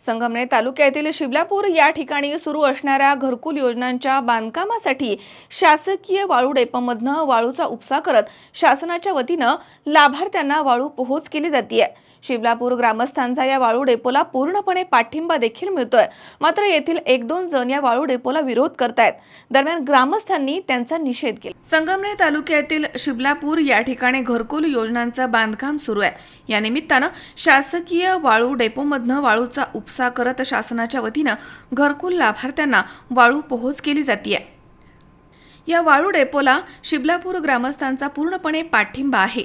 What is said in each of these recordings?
संगमनेर तालुक्यातील शिबलापूर या ठिकाणी सुरू असणाऱ्या घरकुल योजनांच्या बांधकामासाठी शासकीय वाळू डेपोमधनं वाळूचा उपसा करत शासनाच्या वतीनं लाभार्थ्यांना वाळू पोहोच केली जाते। शिबलापूर ग्रामस्थांचा या वाळू डेपोला पूर्णपणे पाठिंबा देखील मिळतोय, मात्र येथील 1-2 जण या वाळू डेपोला विरोध करतायत। दरम्यान ग्रामस्थांनी त्यांचा निषेध केला। संगमनेर तालुक्यातील शिबलापूर या ठिकाणी घरकुल योजनांचं बांधकाम सुरू आहे। या निमित्तानं शासकीय वाळू डेपोमधनं वाळूचा उपसा करत शासनाच्या वतीनं घरकुल लाभार्थ्यांना वाळू पोहोच केली जाते। या वाळू डेपोला शिबलापूर ग्रामस्थांचा पूर्णपणे पाठिंबा आहे,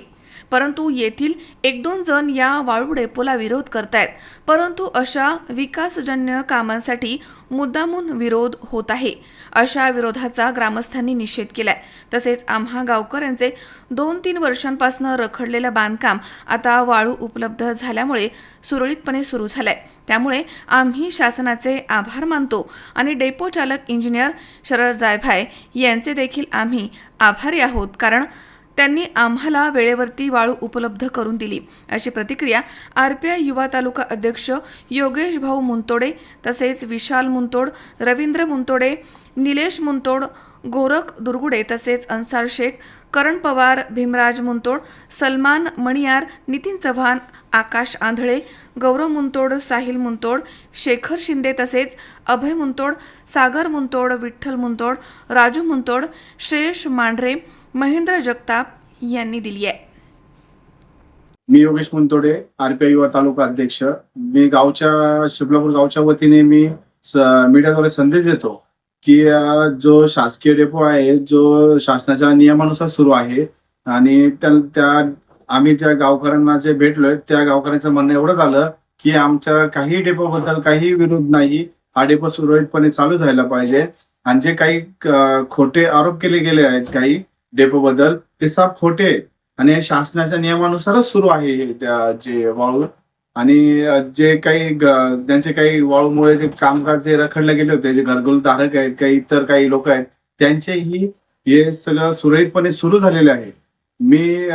परंतु येथील 1-2 जण या वाळू डेपोला विरोध करतायत। परंतु अशा विकासजन्य कामांसाठी मुद्दामून विरोध होत आहे। अशा विरोधाचा ग्रामस्थांनी निषेध केलाय। तसेच आम्हा गावकऱ्यांचे 2-3 वर्षांपासून रखडलेलं बांधकाम आता वाळू उपलब्ध झाल्यामुळे सुरळीतपणे सुरू झालंय। त्यामुळे आम्ही शासनाचे आभार मानतो आणि डेपो चालक इंजिनियर शरद जायभाय यांचे देखील आम्ही आभारी आहोत, कारण त्यांनी आम्हाला वेळेवरती वाळू उपलब्ध करून दिली, अशी प्रतिक्रिया आरपीआय युवा तालुका अध्यक्ष योगेश भाऊ मुंतोडे, तसेच विशाल मुंतोड, रवींद्र मुंतोडे, निलेश मुंतोड, गोरख दुर्गुडे, तसेच अन्सार शेख, करण पवार, भीमराज मुंतोड, सलमान मणियार, नितीन चव्हाण, आकाश आंधळे, गौरव मुंतोड, साहिल मुंतोड, शेखर शिंदे, तसेच अभय मुंतोड, सागर मुंतोड, विठ्ठल मुंतोड, राजू मुंतोड, श्रेयश मांढरे, महेंद्र जगताप यांनी दिली आहे। मी योगेश मुंतोडे, आरपीआय युवा तालुका अध्यक्ष। मी शिबलापूर गावच्या वतीने मी मीडियाद्वारे संदेश देतो की जो शासकीय डेपो आहे, जो शासनाच्या नियमानुसार सुरू आहे आणि त्या आम्ही ज्या गावकऱ्यांना जे भेटलोय त्या गावकऱ्यांचं म्हणणं एवढं झालं की आमच्या काही डेपोबद्दल काही विरोध नाही, हा डेपो सुरळीतपणे चालू झाला पाहिजे आणि जे काही खोटे आरोप केले गेले आहेत काही डेपो बद्दल ते साफ खोटे आणि शासनाच्या नियमानुसारच सुरू आहे जे वाळू। आणि जे काही त्यांचे काही वाळूमुळे जे कामकाज जे रखडले गेले होते, जे घरकुल धारक आहेत, काही इतर काही लोक आहेत, त्यांचेही हे सगळं सुरळीतपणे सुरू झालेले आहे। मी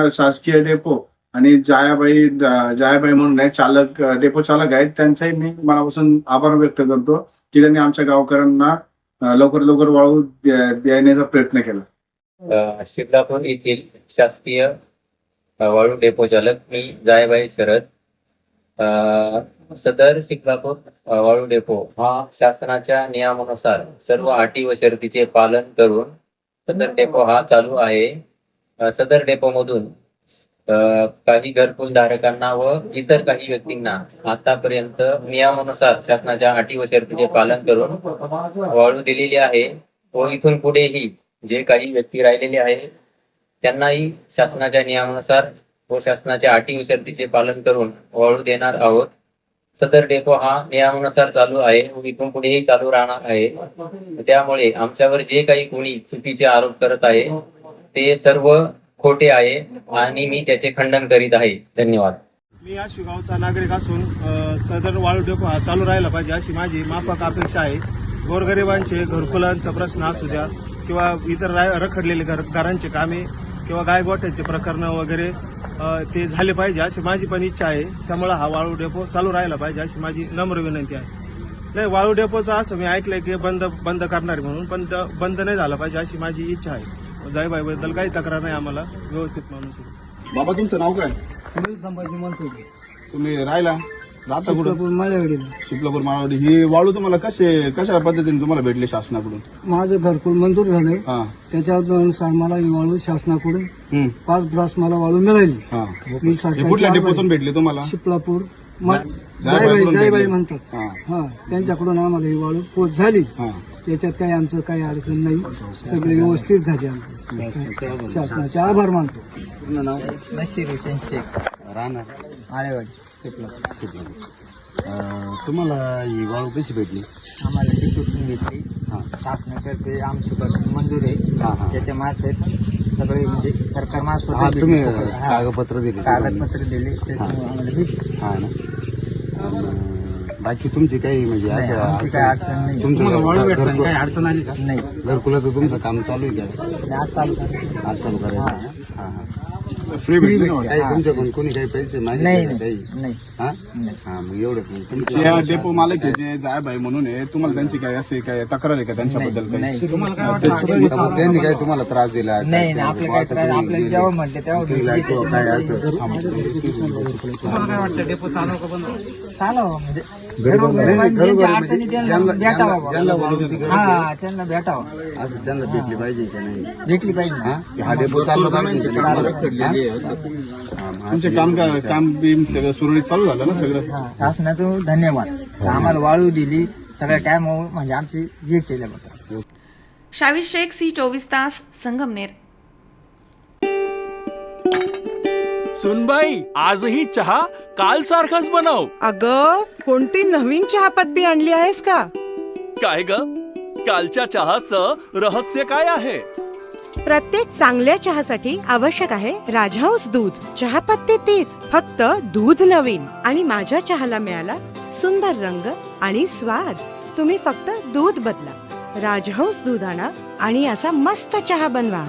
शासकीय डेपो आणि जायाबाई म्हणून चालक डेपो चालक आहेत, त्यांचाही मी मनापासून आभार व्यक्त करतो की त्यांनी आमच्या गावकऱ्यांना लवकर वाळू देण्याचा प्रयत्न केला। शिबलापूर येथील शासकीय वाळू डेपो चालक मी जायभाई शरद। सदर शिबलापूर वाळू डेपो हा शासनाच्या नियमानुसार सर्व अटी व शर्तीचे पालन करून सदर डेपो हा चालू आहे। सदर डेपो मधून काही घरकुल धारकांना व इतर काही व्यक्तींना आतापर्यंत नियमानुसार शासनाच्या अटी व शर्तीचे पालन करून वाळू दिलेली आहे व इथून पुढेही जे काही व्यक्ती राहिलेले आहे त्यांनाही शासनाच्या नियमानुसार व शासनाच्या अटी व शर्तीचे पालन करून वाळू देणार आहोत। सदर डेपो हा नियमानुसार चालू आहे व इथून पुढेही चालू राहणार आहे। त्यामुळे आमच्यावर जे काही कोणी चुकीचे आरोप करत आहे ते सर्व खोटे आहे आणि मी त्याचे खंडन करीत आहे। धन्यवाद। मी या गावचा नागरिक असून सदर वाळू डेपो हा चालू राहायला पाहिजे अशी माझी माफक अपेक्षा आहे। गोरगरिबांचे घरकुलांचा प्रश्न असू द्या किंवा इतर रखडलेले घरांचे कामे किंवा गायगोठ्यांचे प्रकरण वगैरे ते झाले पाहिजे अशी माझी पण इच्छा आहे। त्यामुळे हा वाळू डेपो चालू राहायला पाहिजे अशी माझी नम्र विनंती आहे। नाही, वाळू डेपोचं असं मी ऐकलंय की बंद करणार म्हणून, पण बंद नाही झाला पाहिजे अशी माझी इच्छा आहे। जायभाई बद्दल काही तक्रार नाही, आम्हाला व्यवस्थित माणूस आहे। बाबा, तुमचं नाव काय? संभाजी म्हणतो। तुम्ही राहता कुठं? माझ्याकडे शिबलापूर माळवाडी। ही वाळू तुम्हाला कशा पद्धतीने तुम्हाला भेटली शासनाकडून? माझं घरकुल मंजूर झालंय, त्याच्यानुसार मला ही वाळू शासनाकडून 5 ब्रास मला वाळू मिळाली। कुठल्या डेपोतून भेटली तुम्हाला? शिबलापूर जायबाई म्हणतात, हा, त्यांच्याकडून आम्हाला ही वाळू पोच झाली। त्याच्यात काही आमचं काही अडचण नाही, सगळे व्यवस्थित झाले। आमचं शासनाचे आभार मानतो। नशीर हुसेन शेख, राहणार आळेवाडी, तुम्हाला ही वाळू कशी भेटली? आम्हाला टिकून घेतली शासनातर्फे, आमची मंजूर आहे, त्याच्या मार्फत सगळे म्हणजे सरकार मार्फत तुम्ही कागदपत्र दिले त्याच्यामुळे आम्हाला भेटली। हा ना, बाकी तुमची काही म्हणजे आमची काही अडचण नाही। काही अडचण आली का? नाही, घरकुलाचं तुमचं काम चालू आहे का? आज चालू करायचं। आज चालू करायचं? हा हा। फ्री भेटले ना काही तुमच्याकडून कोणी काही पैसे नाही मागितले नाही काही नाही हा नाही. हा मग एवढंच नाही. तुमचे या डेपो मालक आहे जे जायभाई म्हणून आहे, तुम्हाला त्यांची काय अशी काय तक्रार आहे का त्यांच्याबद्दल काही? नाही मग त्यांनी काही तुम्हाला त्रास दिला नाही नाही, आपलं काय त्रास आपल्याला जेव्हा म्हटलं तेव्हा किंवा भेटली. काय असं चालावं म्हणजे घरोघरी ज्यांच्या म्हणजे अडचणी त्यांना ज्यांना- भेटावं ज्यांना- ज्यांना बाबा. बोलवून ती गरज हा त्यांना भेटावं, असं त्यांना भेटली पाहिजे का नाही भेटली पाहिजे ना. हा? की हा डेपो चालू पाहिजे का नाही? तुमचे काम बिम सगळं सुरळीत चालू झालं ना सगळं? हा, शासनाचं धन्यवाद. आम्हाला वाळू दिली सगळ्या टाइम म्हणजे आमची हे केल्याबद्दल. शावीर शेख, C24 तास, संगमनेर. सुनबाई, आजही चहा काल सारखाच बनव. अग कोणती नवीन चहापत्ती आणली आहेस का? काय ग, कालच्या चहाचं रहस्य काय आहे? प्रत्येक चांगल्या चहासाठी आवश्यक आहे राजहंस दूध. चहापत्ती तीच, फक्त दूध नवीन. आणि माझ्या चहाला मिळाला सुंदर रंग आणि स्वाद. तुम्ही फक्त दूध बदला. राजहंस दूध आणा आणि असा मस्त चहा बनवा.